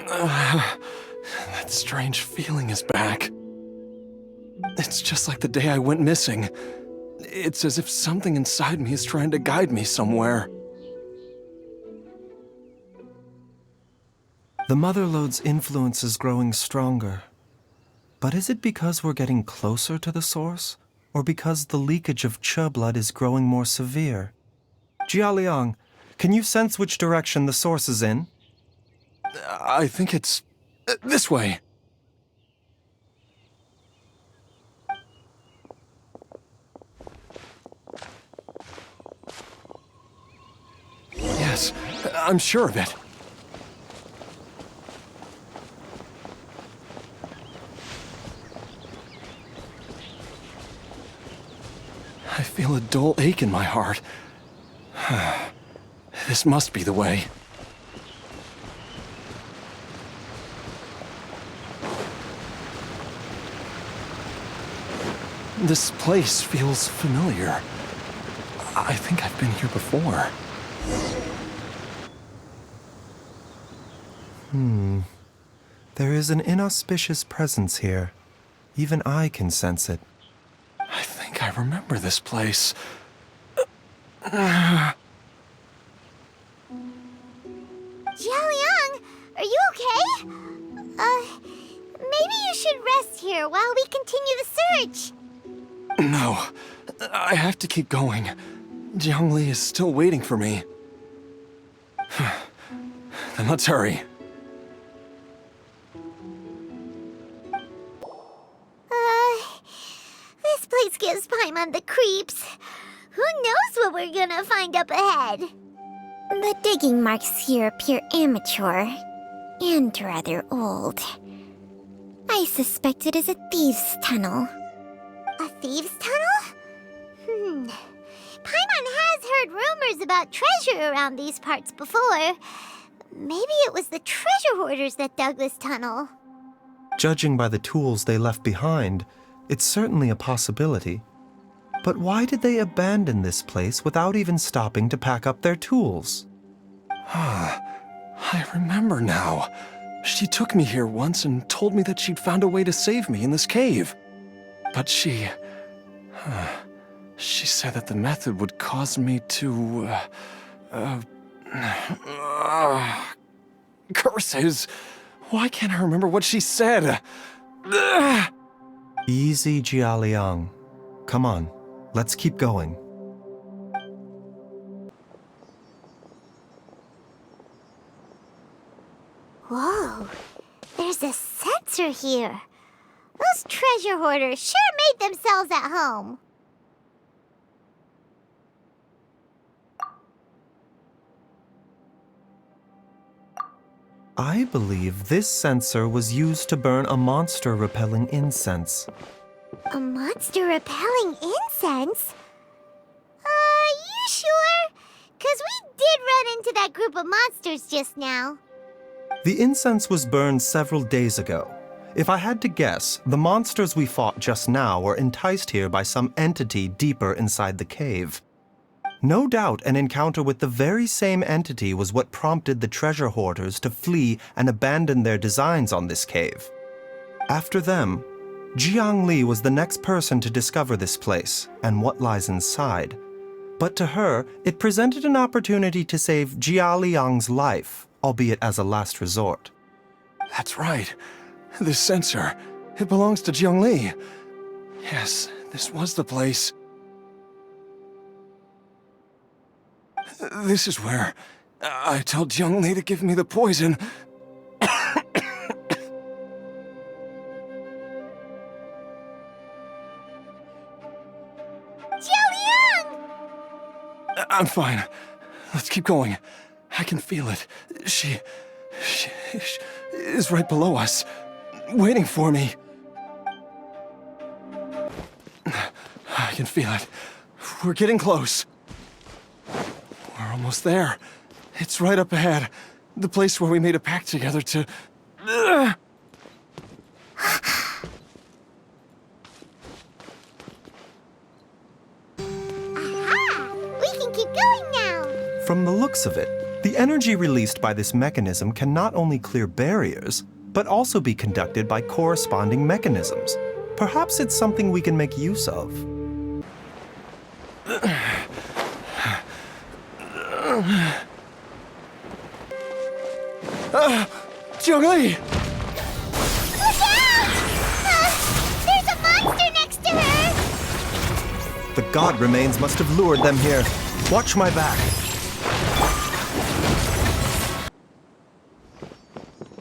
That strange feeling is back. It's just like the day I went missing. It's as if something inside me is trying to guide me somewhere. The Mother Lode's influence is growing stronger. But is it because we're getting closer to the source? Or because the leakage of Che blood is growing more severe? Jialiang, can you sense which direction the source is in? I think it's this way. Yes, I'm sure of it. I feel a dull ache in my heart. This must be the way. This place feels familiar. I think I've been here before. There is an inauspicious presence here. Even I can sense it. I think I remember this place. Jialiang, are you okay? Maybe you should rest here while we continue the search. No, I have to keep going. Jiangli is still waiting for me. Then let's hurry. This place gives Paimon the creeps. Who knows what we're gonna find up ahead? The digging marks here appear amateur and rather old. I suspect it is a thieves' tunnel. A thieves' tunnel? Paimon has heard rumors about treasure around these parts before. Maybe it was the treasure hoarders that dug this tunnel. Judging by the tools they left behind, it's certainly a possibility. But why did they abandon this place without even stopping to pack up their tools? I remember now. She took me here once and told me that she'd found a way to save me in this cave. But she said that the method would cause me to, curses! Why can't I remember what she said? Easy, Jialiang. Come on, let's keep going. Whoa, there's a sensor here. Those treasure hoarders sure made themselves at home. I believe this sensor was used to burn a monster-repelling incense. A monster repelling incense? You sure? 'Cause we did run into that group of monsters just now. The incense was burned several days ago. If I had to guess, the monsters we fought just now were enticed here by some entity deeper inside the cave. No doubt an encounter with the very same entity was what prompted the treasure hoarders to flee and abandon their designs on this cave. After them, Jiangli was the next person to discover this place and what lies inside. But to her, it presented an opportunity to save Jialiang's life, albeit as a last resort. That's right. This sensor, it belongs to Jiangli. Yes, this was the place. This is where I told Jiangli to give me the poison. Jialiang! I'm fine. Let's keep going. I can feel it. She is right below us, waiting for me. I can feel it. We're getting close. We're almost there. It's right up ahead. The place where we made a pact together to... Aha! We can keep going now. From the looks of it, The energy released by this mechanism can not only clear barriers, but also be conducted by corresponding mechanisms. Perhaps it's something we can make use of. Jiangli! Look out! There's a monster next to her! The god remains must have lured them here. Watch my back.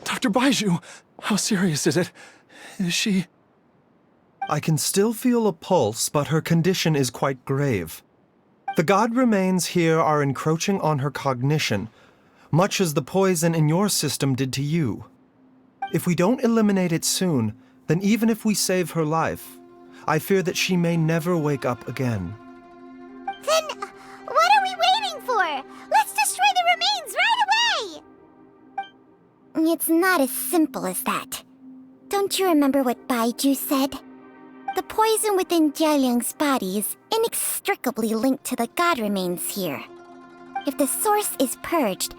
Dr. Baizhu, how serious is it? Is she... I can still feel a pulse, but her condition is quite grave. The god remains here are encroaching on her cognition, much as the poison in your system did to you. If we don't eliminate it soon, then even if we save her life, I fear that she may never wake up again. Then, what are we waiting for? Let's destroy the remains right away! It's not as simple as that. Don't you remember what Baizhu said? The poison within Jialiang's body is inextricably linked to the god remains here. If the source is purged,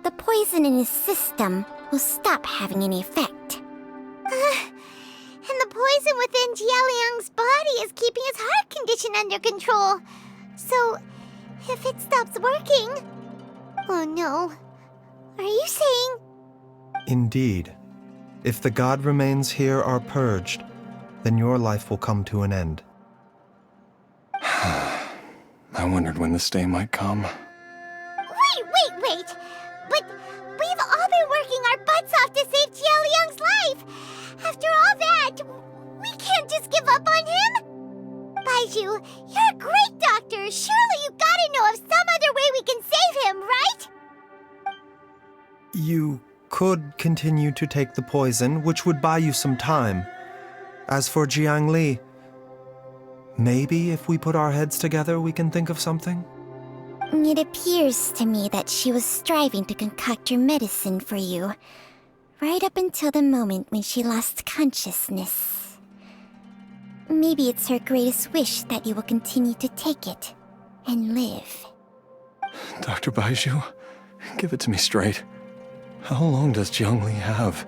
the poison in his system will stop having any effect. And the poison within Jialiang's body is keeping his heart condition under control. So, if it stops working... Oh no. Are you saying... Indeed. If the god remains here are purged, then your life will come to an end. I wondered when this day might come. Wait! But we've all been working our butts off to save Jialiang's life! After all that, we can't just give up on him! Baizhu, you're a great doctor! Surely you gotta know of some other way we can save him, right? You could continue to take the poison, which would buy you some time. As for Jiangli, maybe if we put our heads together, we can think of something? It appears to me that she was striving to concoct your medicine for you, right up until the moment when she lost consciousness. Maybe it's her greatest wish that you will continue to take it and live. Dr. Baizhu, give it to me straight. How long does Jiangli have?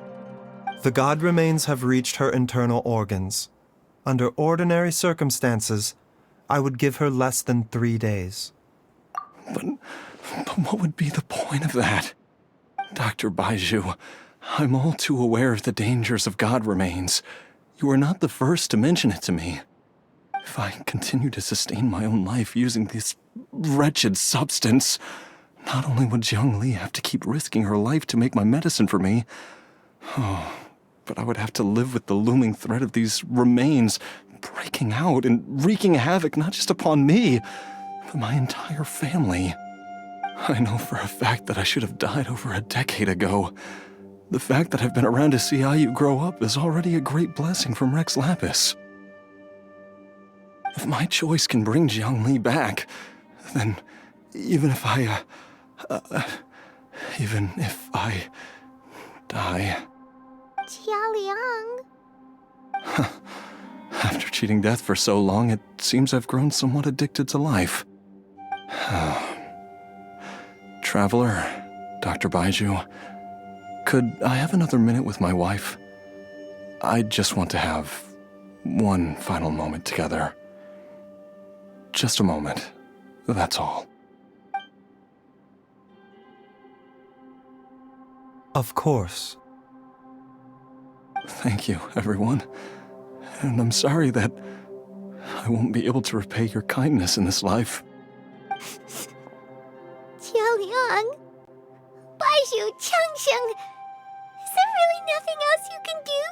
The god remains have reached her internal organs. Under ordinary circumstances, I would give her less than 3 days. But what would be the point of that? Dr. Baizhu, I'm all too aware of the dangers of god remains. You are not the first to mention it to me. If I continue to sustain my own life using this wretched substance, not only would Jiangli have to keep risking her life to make my medicine for me, but I would have to live with the looming threat of these remains breaking out and wreaking havoc not just upon me, but my entire family. I know for a fact that I should have died over a decade ago. The fact that I've been around to see how you grow up is already a great blessing from Rex Lapis. If my choice can bring Jiangli back, then even if I die... Jialiang... After cheating death for so long, it seems I've grown somewhat addicted to life. Traveler, Dr. Baizhu, could I have another minute with my wife? I just want to have one final moment together. Just a moment, that's all. Of course. Thank you, everyone. And I'm sorry that I won't be able to repay your kindness in this life. Jialiang... Baizhu, Changsheng... Is there really nothing else you can do?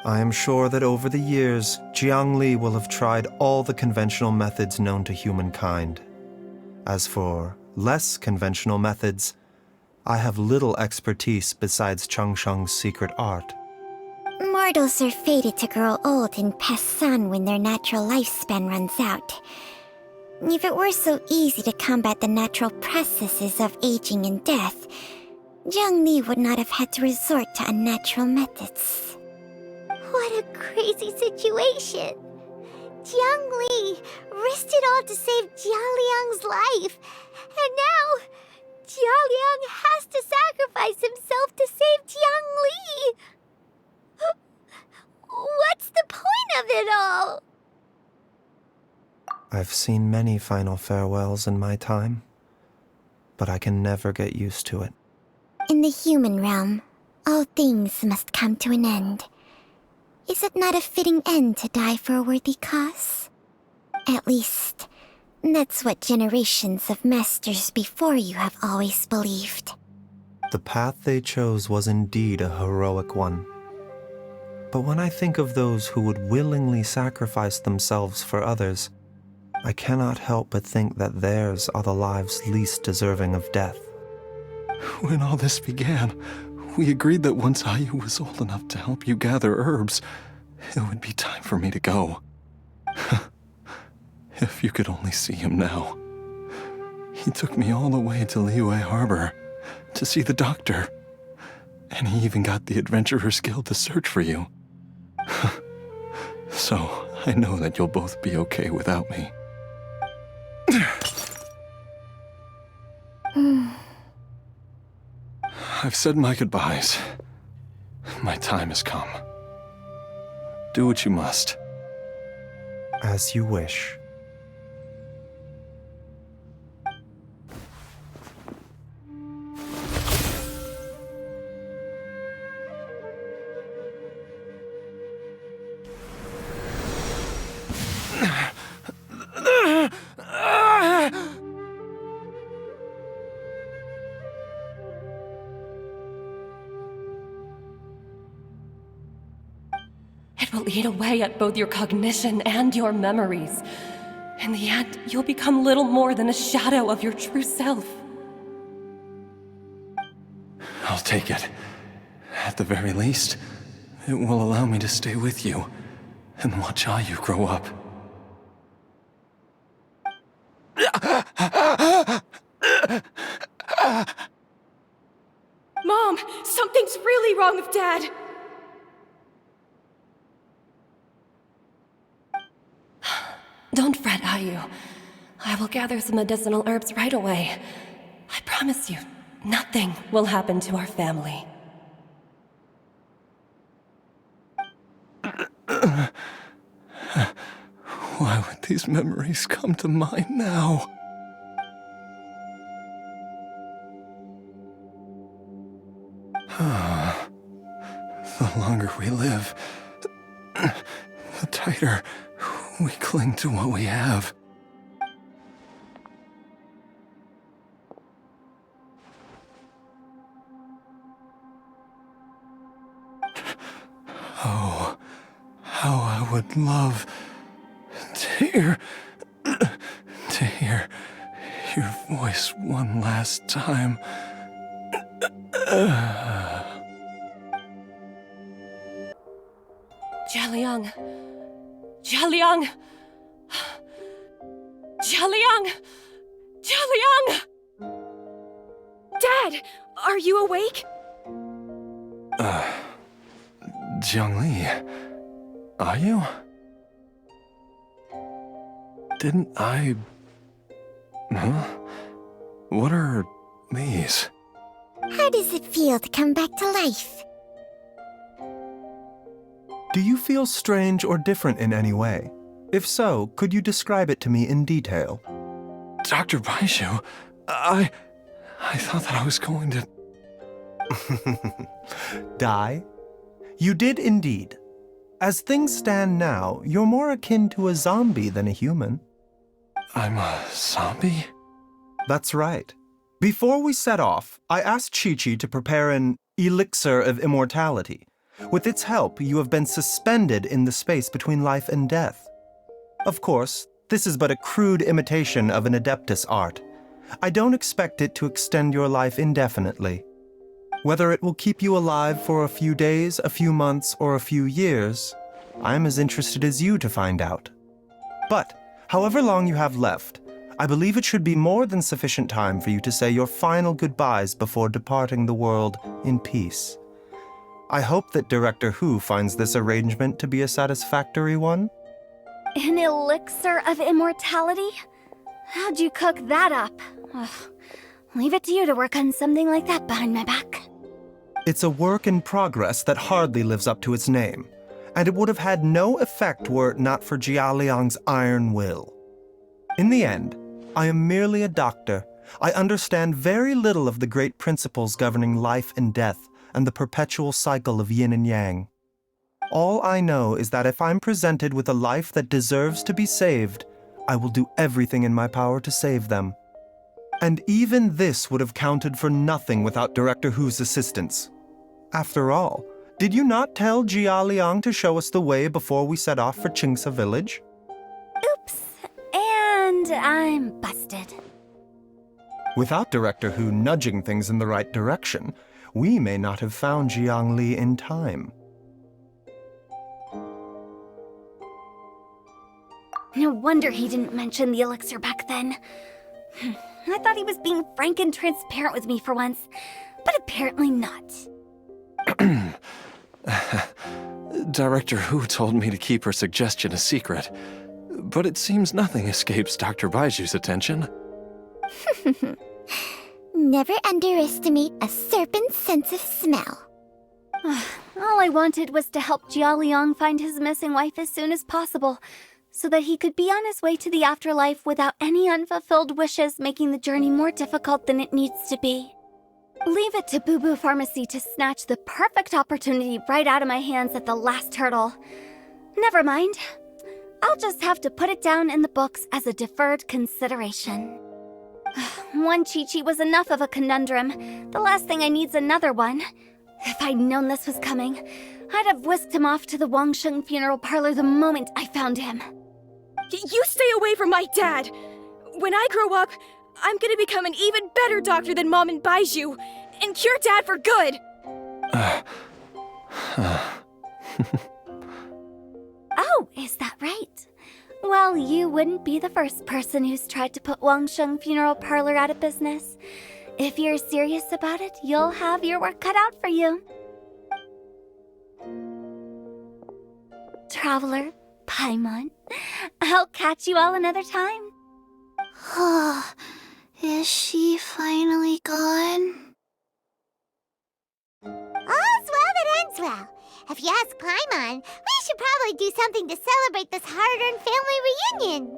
I am sure that over the years, Jiangli will have tried all the conventional methods known to humankind. As for less conventional methods, I have little expertise besides Changsheng's secret art. Mortals are fated to grow old and pass on when their natural lifespan runs out. If it were so easy to combat the natural processes of aging and death, Jiangli would not have had to resort to unnatural methods. What a crazy situation! Jiangli risked it all to save Jialiang's life, and Jiaoliang has to sacrifice himself to save Jiang Li. What's the point of it all? I've seen many final farewells in my time, but I can never get used to it. In the human realm, all things must come to an end. Is it not a fitting end to die for a worthy cause? At least, that's what generations of masters before you have always believed. The path they chose was indeed a heroic one. But when I think of those who would willingly sacrifice themselves for others, I cannot help but think that theirs are the lives least deserving of death. When all this began, we agreed that once Ayu was old enough to help you gather herbs, it would be time for me to go. If you could only see him now. He took me all the way to Liyue Harbor to see the doctor. And he even got the Adventurers Guild to search for you. So, I know that you'll both be okay without me. I've said my goodbyes. My time has come. Do what you must. As you wish. It will eat away at both your cognition and your memories. In the end, you'll become little more than a shadow of your true self. I'll take it. At the very least, it will allow me to stay with you and watch Ayu grow up. Mom, something's really wrong with Dad! Don't fret, Ayu. I will gather some medicinal herbs right away. I promise you, nothing will happen to our family. Why would these memories come to mind now? The longer we live, the tighter we cling to what we have. Oh, how I would love to hear your voice one last time. Jiaoliang! Jiaoliang! Jiaoliang! Jiaoliang! Dad, are you awake? Jiang Li, are you? Didn't I... Huh? What are these? How does it feel to come back to life? Do you feel strange or different in any way? If so, could you describe it to me in detail? Dr. Baizhu, I thought that I was going to... Die? You did indeed. As things stand now, you're more akin to a zombie than a human. I'm a zombie? That's right. Before we set off, I asked Chi-Chi to prepare an elixir of immortality. With its help, you have been suspended in the space between life and death. Of course, this is but a crude imitation of an Adeptus art. I don't expect it to extend your life indefinitely. Whether it will keep you alive for a few days, a few months, or a few years, I'm as interested as you to find out. But, however long you have left, I believe it should be more than sufficient time for you to say your final goodbyes before departing the world in peace. I hope that Director Hu finds this arrangement to be a satisfactory one. An elixir of immortality? How'd you cook that up? Ugh. Leave it to you to work on something like that behind my back. It's a work in progress that hardly lives up to its name, and it would have had no effect were it not for Jia Liang's iron will. In the end, I am merely a doctor. I understand very little of the great principles governing life and death and the perpetual cycle of yin and yang. All I know is that if I'm presented with a life that deserves to be saved, I will do everything in my power to save them. And even this would have counted for nothing without Director Hu's assistance. After all, did you not tell Jia Liang to show us the way before we set off for Qingsa village? Oops. And I'm busted. Without Director Hu nudging things in the right direction, we may not have found Jiangli in time. No wonder he didn't mention the elixir back then. I thought he was being frank and transparent with me for once, but apparently not. Director Hu told me to keep her suggestion a secret, but it seems nothing escapes Dr. Baizhu's attention. Never underestimate a serpent's sense of smell. All I wanted was to help Jia Liang find his missing wife as soon as possible, so that he could be on his way to the afterlife without any unfulfilled wishes making the journey more difficult than it needs to be. Leave it to Boo Boo Pharmacy to snatch the perfect opportunity right out of my hands at the last hurdle. Never mind. I'll just have to put it down in the books as a deferred consideration. One cheat sheet was enough of a conundrum. The last thing I need's another one. If I'd known this was coming, I'd have whisked him off to the Wangsheng funeral parlor the moment I found him. You stay away from my dad! When I grow up, I'm gonna become an even better doctor than Mom and Baizhu, and cure Dad for good! Oh, is that right? Well, you wouldn't be the first person who's tried to put Wangsheng funeral parlor out of business. If you're serious about it, you'll have your work cut out for you. Traveler, Paimon, I'll catch you all another time. Is she finally gone? All's well that ends well. If you ask Paimon, we should probably do something to celebrate this hard-earned family reunion.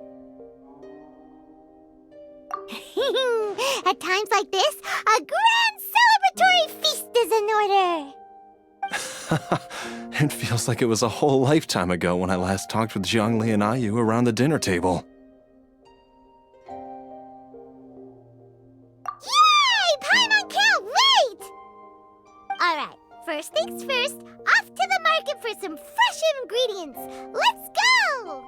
At times like this, a grand celebratory feast is in order. It feels like it was a whole lifetime ago when I last talked with Zhongli and Ayu around the dinner table. Yay! Paimon can't wait! Alright, first things first, off to the market for some fresh ingredients. Let's go!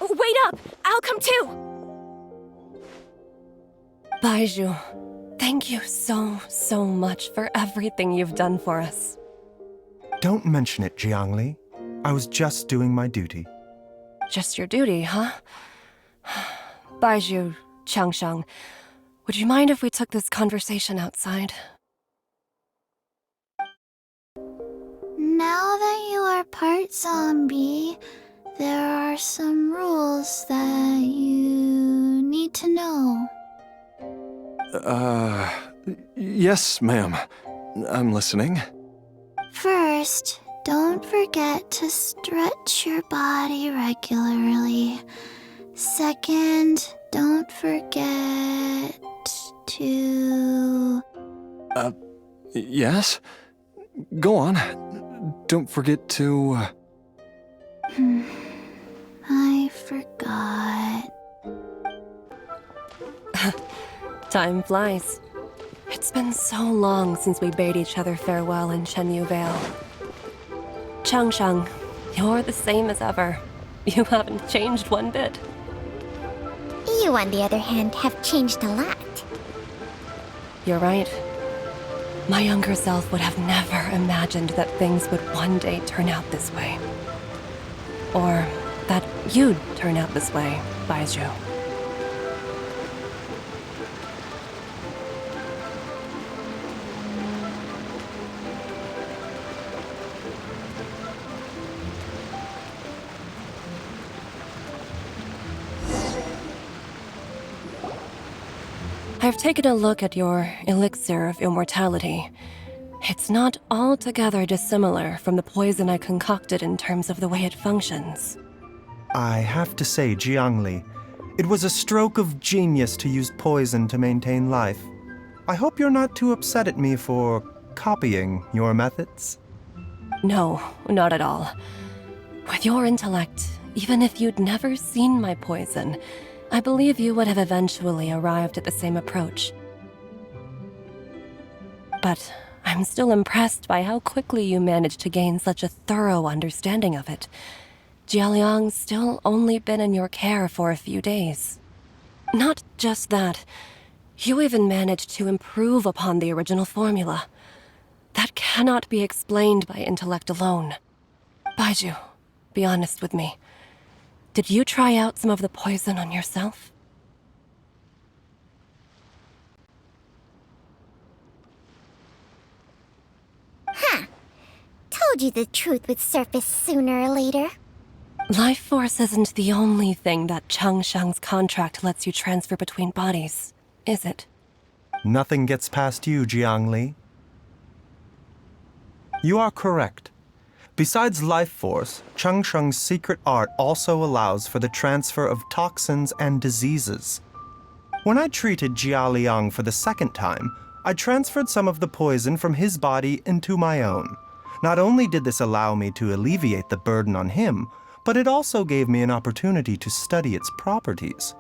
Wait up! I'll come too! Baizhu, thank you so much for everything you've done for us. Don't mention it, Jiangli. I was just doing my duty. Just your duty, huh? Baizhu, Changsheng, would you mind if we took this conversation outside? Now that you are part zombie, there are some rules that you need to know. Yes, ma'am. I'm listening. First, don't forget to stretch your body regularly. Second, don't forget to... Yes? Go on. Don't forget to... I forgot. Time flies. It's been so long since we bade each other farewell in Chenyu Vale. Changsheng, you're the same as ever. You haven't changed one bit. You, on the other hand, have changed a lot. You're right. My younger self would have never imagined that things would one day turn out this way. Or that you'd turn out this way, Baizhu. I've taken a look at your elixir of immortality. It's not altogether dissimilar from the poison I concocted in terms of the way it functions. I have to say, Jiangli, it was a stroke of genius to use poison to maintain life. I hope you're not too upset at me for copying your methods. No, not at all. With your intellect, even if you'd never seen my poison, I believe you would have eventually arrived at the same approach. But I'm still impressed by how quickly you managed to gain such a thorough understanding of it. Jialiang's still only been in your care for a few days. Not just that, you even managed to improve upon the original formula. That cannot be explained by intellect alone. Baizhu, be honest with me. Did you try out some of the poison on yourself? Told you the truth would surface sooner or later. Life force isn't the only thing that Changsheng's contract lets you transfer between bodies, is it? Nothing gets past you, Jiangli. You are correct. Besides life force, Changsheng's secret art also allows for the transfer of toxins and diseases. When I treated Jia Liang for the second time, I transferred some of the poison from his body into my own. Not only did this allow me to alleviate the burden on him, but it also gave me an opportunity to study its properties.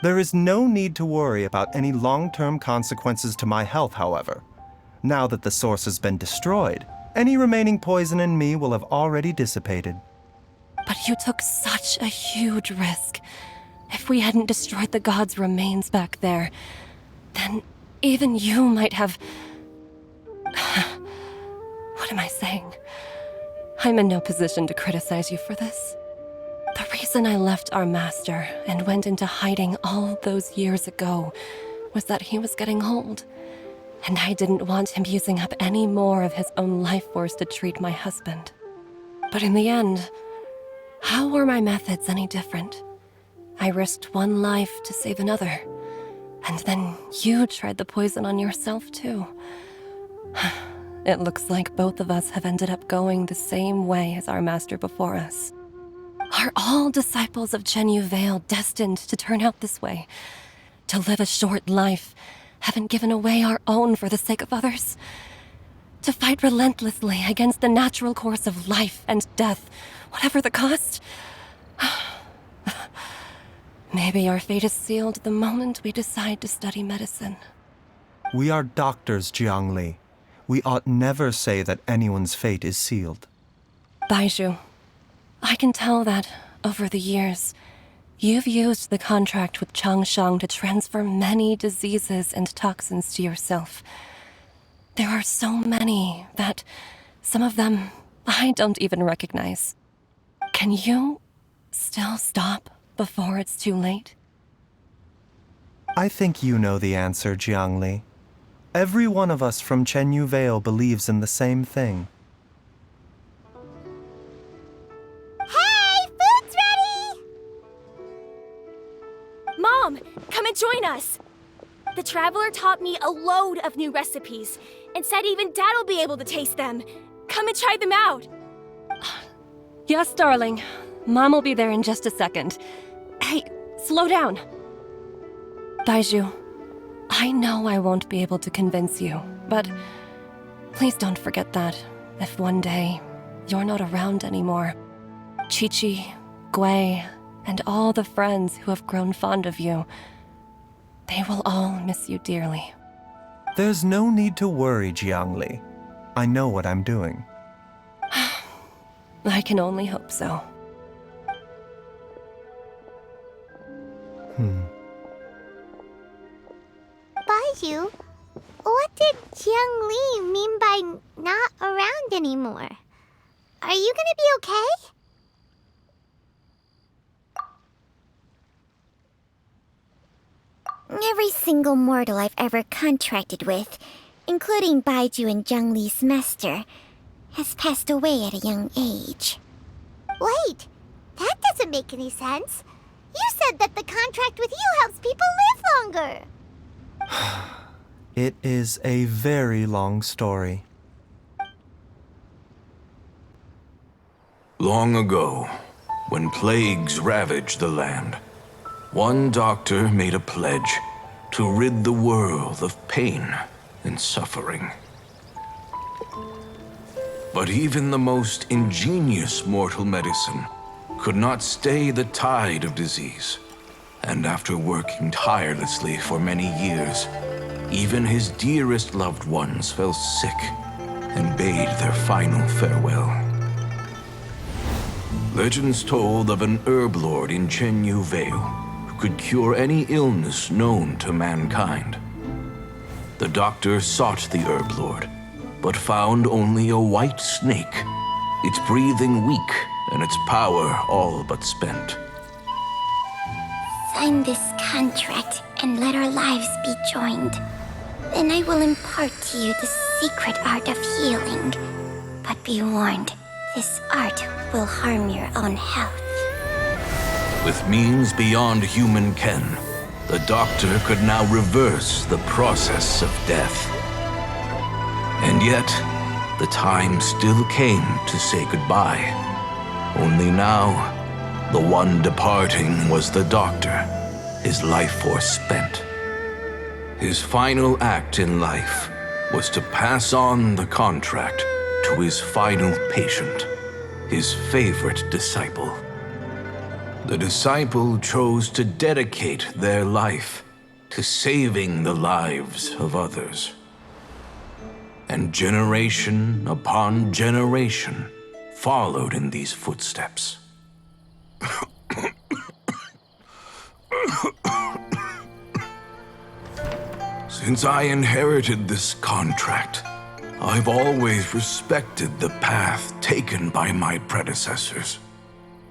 There is no need to worry about any long-term consequences to my health, however. Now that the source has been destroyed, any remaining poison in me will have already dissipated. But you took such a huge risk. If we hadn't destroyed the god's remains back there, then even you might have... What am I saying? I'm in no position to criticize you for this. The reason I left our master and went into hiding all those years ago was that he was getting old, and I didn't want him using up any more of his own life force to treat my husband. But in the end, how were my methods any different? I risked one life to save another, and then you tried the poison on yourself too. It looks like both of us have ended up going the same way as our master before us. Are all disciples of Chenyu Vale destined to turn out this way? To live a short life, having given away our own for the sake of others? To fight relentlessly against the natural course of life and death, whatever the cost? Maybe our fate is sealed the moment we decide to study medicine. We are doctors, Jiangli. We ought never say that anyone's fate is sealed. Baizhu, I can tell that, over the years, you've used the contract with Changsheng to transfer many diseases and toxins to yourself. There are so many that some of them I don't even recognize. Can you still stop before it's too late? I think you know the answer, Jiangli. Every one of us from Chenyu Vale believes in the same thing. Hey, food's ready! Mom, come and join us! The Traveler taught me a load of new recipes, and said even Dad'll be able to taste them. Come and try them out! Yes, darling. Mom will be there in just a second. Hey, slow down. Baizhu, I know I won't be able to convince you, but please don't forget that if one day you're not around anymore, Chi-Chi, Gui, and all the friends who have grown fond of you, they will all miss you dearly. There's no need to worry, Jiangli. I know what I'm doing. I can only hope so. Baizhu, what did Jiang Li mean by not around anymore? Are you gonna be okay? Every single mortal I've ever contracted with, including Baizhu and Jiang Li's master, has passed away at a young age. Wait, that doesn't make any sense. You said that the contract with you helps people live longer. It is a very long story. Long ago, when plagues ravaged the land, one doctor made a pledge to rid the world of pain and suffering. But even the most ingenious mortal medicine could not stay the tide of disease. And after working tirelessly for many years, even his dearest loved ones fell sick and bade their final farewell. Legends told of an herb lord in Chenyu Vale who could cure any illness known to mankind. The doctor sought the herb lord, but found only a white snake, its breathing weak and its power all but spent. Sign this contract and let our lives be joined. Then I will impart to you the secret art of healing. But be warned, this art will harm your own health. With means beyond human ken, the doctor could now reverse the process of death. And yet, the time still came to say goodbye. Only now, the one departing was the doctor, his life force spent. His final act in life was to pass on the contract to his final patient, his favorite disciple. The disciple chose to dedicate their life to saving the lives of others. And generation upon generation followed in these footsteps. Since I inherited this contract, I've always respected the path taken by my predecessors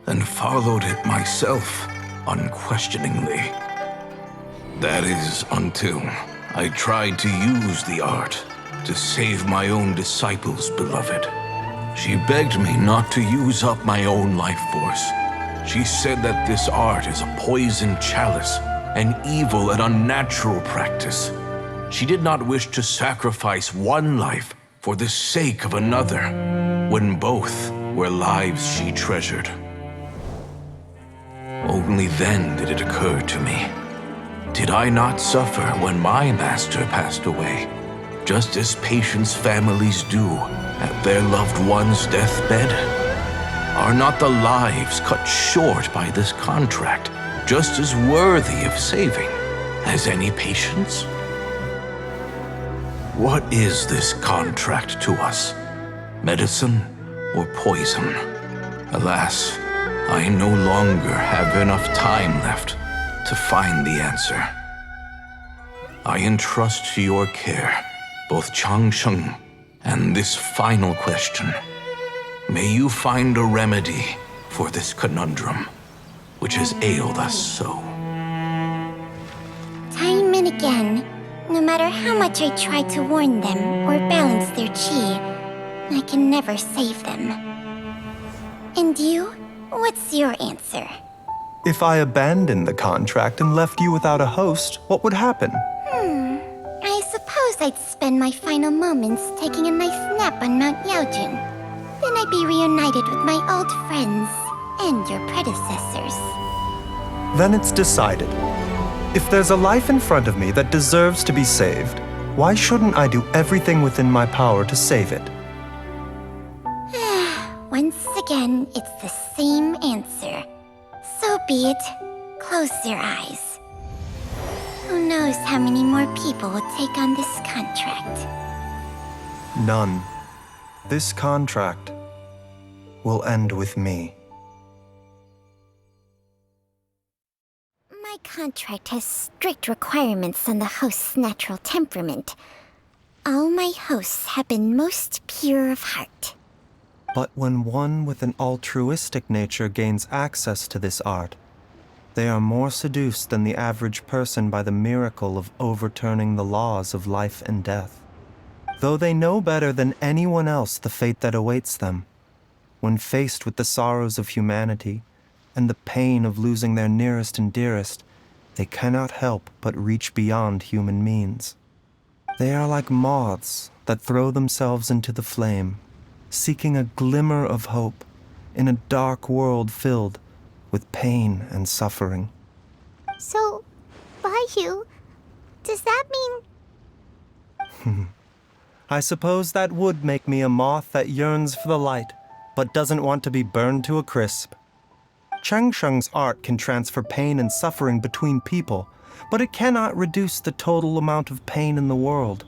and followed it myself unquestioningly. That is until I tried to use the art to save my own disciple's beloved. She begged me not to use up my own life force. She said that this art is a poisoned chalice, an evil and unnatural practice. She did not wish to sacrifice one life for the sake of another, when both were lives she treasured. Only then did it occur to me. Did I not suffer when my master passed away, just as patients' families do at their loved one's deathbed? Are not the lives cut short by this contract just as worthy of saving as any patients? What is this contract to us? Medicine or poison? Alas, I no longer have enough time left to find the answer. I entrust to your care both Changsheng and this final question. May you find a remedy for this conundrum, which has ailed us so. Time and again, no matter how much I try to warn them or balance their chi, I can never save them. And you? What's your answer? If I abandoned the contract and left you without a host, what would happen? I suppose I'd spend my final moments taking a nice nap on Mount Yaojun. Then I'd be reunited with my old friends and your predecessors. Then it's decided. If there's a life in front of me that deserves to be saved, why shouldn't I do everything within my power to save it? Once again, it's the same answer. So be it. Close your eyes. Who knows how many more people will take on this contract? None. This contract will end with me. My contract has strict requirements on the host's natural temperament. All my hosts have been most pure of heart. But when one with an altruistic nature gains access to this art, they are more seduced than the average person by the miracle of overturning the laws of life and death. Though they know better than anyone else the fate that awaits them, when faced with the sorrows of humanity and the pain of losing their nearest and dearest, they cannot help but reach beyond human means. They are like moths that throw themselves into the flame, seeking a glimmer of hope in a dark world filled with pain and suffering. So, Baizhu, does that mean... I suppose that would make me a moth that yearns for the light, but doesn't want to be burned to a crisp. Chang Sheng's art can transfer pain and suffering between people, but it cannot reduce the total amount of pain in the world.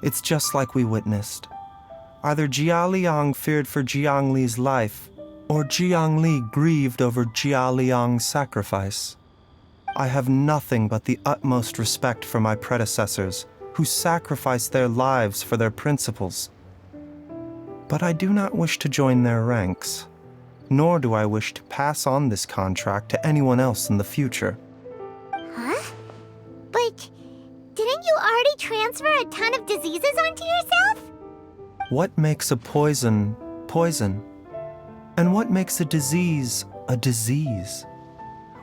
It's just like we witnessed. Either Jia Liang feared for Jiang Li's life, or Jiang Li grieved over Jia Liang's sacrifice. I have nothing but the utmost respect for my predecessors, who sacrificed their lives for their principles. But I do not wish to join their ranks, nor do I wish to pass on this contract to anyone else in the future. Huh? But didn't you already transfer a ton of diseases onto yourself? What makes a poison poison? And what makes a disease a disease?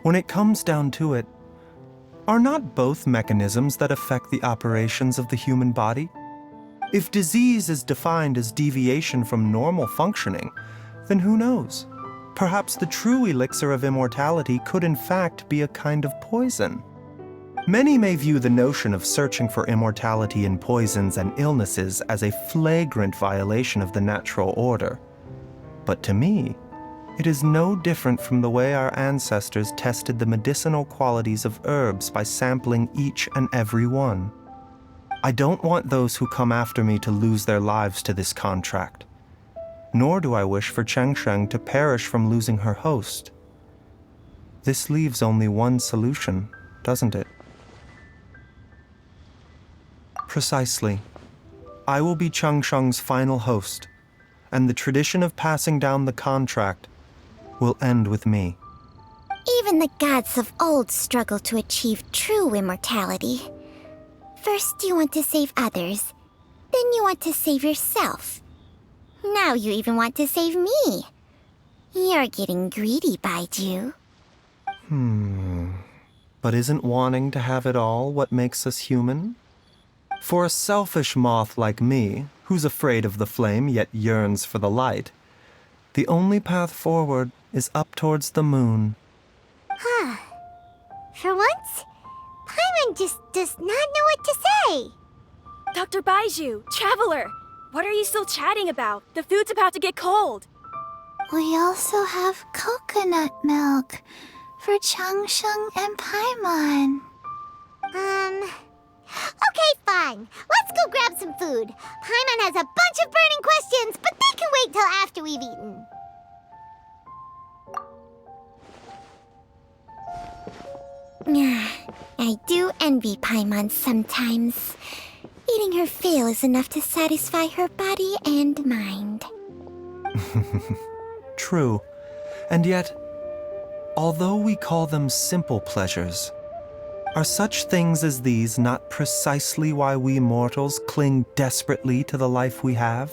When it comes down to it, are not both mechanisms that affect the operations of the human body? If disease is defined as deviation from normal functioning, then who knows? Perhaps the true elixir of immortality could in fact be a kind of poison. Many may view the notion of searching for immortality in poisons and illnesses as a flagrant violation of the natural order. But to me, it is no different from the way our ancestors tested the medicinal qualities of herbs by sampling each and every one. I don't want those who come after me to lose their lives to this contract. Nor do I wish for Cheng Sheng to perish from losing her host. This leaves only one solution, doesn't it? Precisely. I will be Cheng Sheng's final host, and the tradition of passing down the contract will end with me. Even the gods of old struggle to achieve true immortality. First you want to save others, then you want to save yourself. Now you even want to save me. You're getting greedy, Baizhu. But isn't wanting to have it all what makes us human? For a selfish moth like me, who's afraid of the flame yet yearns for the light, the only path forward is up towards the moon. For once, Paimon just does not know what to say. Dr. Baizhu, Traveler, what are you still chatting about? The food's about to get cold. We also have coconut milk for Chang Sheng and Paimon. Okay, fine. Let's go grab some food. Paimon has a bunch of burning questions, but they can wait till after we've eaten. I do envy Paimon sometimes. Eating her fill is enough to satisfy her body and mind. True. And yet, although we call them simple pleasures, are such things as these not precisely why we mortals cling desperately to the life we have?